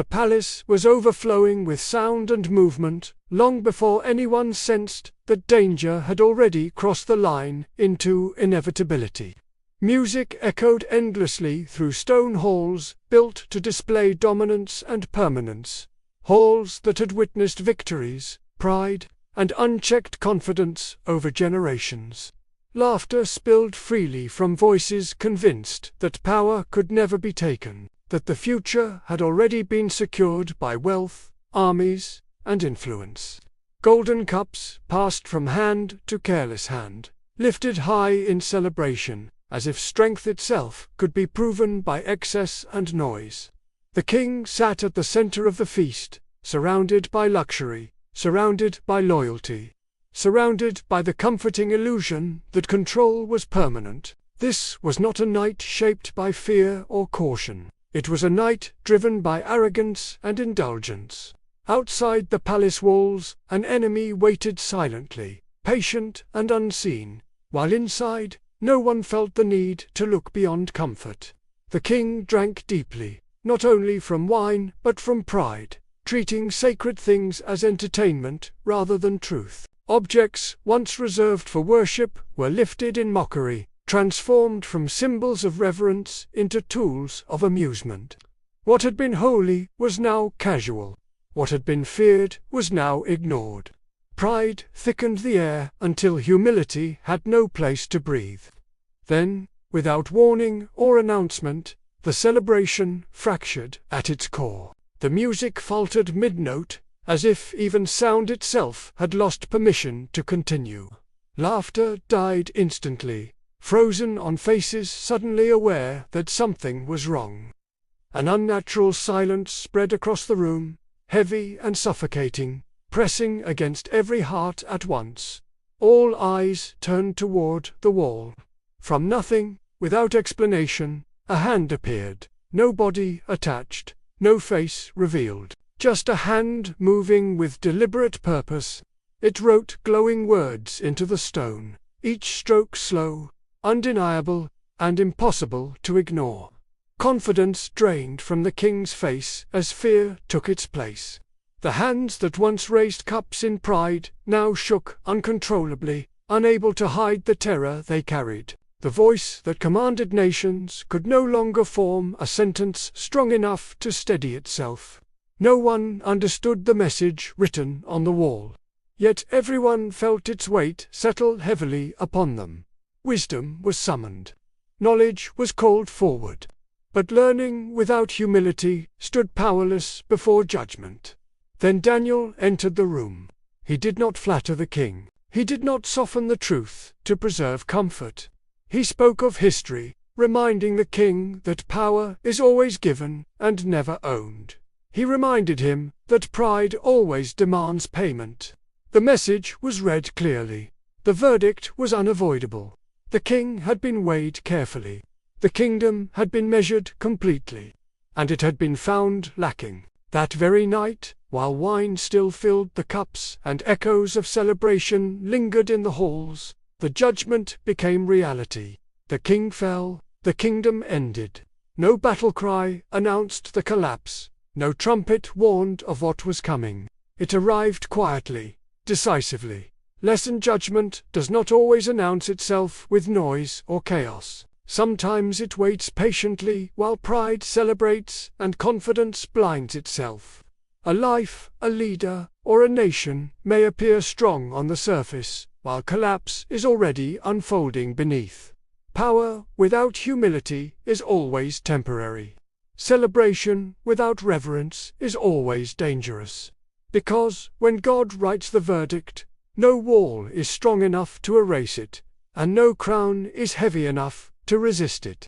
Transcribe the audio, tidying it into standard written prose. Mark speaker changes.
Speaker 1: The palace was overflowing with sound and movement, long before anyone sensed that danger had already crossed the line into inevitability. Music echoed endlessly through stone halls built to display dominance and permanence, halls that had witnessed victories, pride, and unchecked confidence over generations. Laughter spilled freely from voices convinced that power could never be taken, that the future had already been secured by wealth, armies, and influence. Golden cups passed from hand to careless hand, lifted high in celebration, as if strength itself could be proven by excess and noise. The king sat at the center of the feast, surrounded by luxury, surrounded by loyalty, surrounded by the comforting illusion that control was permanent. This was not a night shaped by fear or caution. It was a night driven by arrogance and indulgence. Outside the palace walls, an enemy waited silently, patient and unseen, while inside, no one felt the need to look beyond comfort. The king drank deeply, not only from wine but from pride, treating sacred things as entertainment rather than truth. Objects once reserved for worship were lifted in mockery, transformed from symbols of reverence into tools of amusement. What had been holy was now casual. What had been feared was now ignored. Pride thickened the air until humility had no place to breathe. Then, without warning or announcement, the celebration fractured at its core. The music faltered mid-note, as if even sound itself had lost permission to continue. Laughter died instantly, frozen on faces suddenly aware that something was wrong. An unnatural silence spread across the room, heavy and suffocating, pressing against every heart at once. All eyes turned toward the wall. From nothing, without explanation, a hand appeared, no body attached, no face revealed. Just a hand moving with deliberate purpose. It wrote glowing words into the stone, each stroke slow, undeniable, and impossible to ignore. Confidence drained from the king's face as fear took its place. The hands that once raised cups in pride now shook uncontrollably, unable to hide the terror they carried. The voice that commanded nations could no longer form a sentence strong enough to steady itself. No one understood the message written on the wall. Yet everyone felt its weight settle heavily upon them. Wisdom was summoned. Knowledge was called forward. But learning without humility stood powerless before judgment. Then Daniel entered the room. He did not flatter the king. He did not soften the truth to preserve comfort. He spoke of history, reminding the king that power is always given and never owned. He reminded him that pride always demands payment. The message was read clearly. The verdict was unavoidable. The king had been weighed carefully. The kingdom had been measured completely. And it had been found lacking. That very night, while wine still filled the cups and echoes of celebration lingered in the halls, the judgment became reality. The king fell, the kingdom ended. No battle cry announced the collapse. No trumpet warned of what was coming. It arrived quietly, decisively. Lesson judgment does not always announce itself with noise or chaos. Sometimes it waits patiently while pride celebrates and confidence blinds itself. A life, a leader, or a nation may appear strong on the surface, while collapse is already unfolding beneath. Power without humility is always temporary. Celebration without reverence is always dangerous. Because when God writes the verdict, no wall is strong enough to erase it, and no crown is heavy enough to resist it.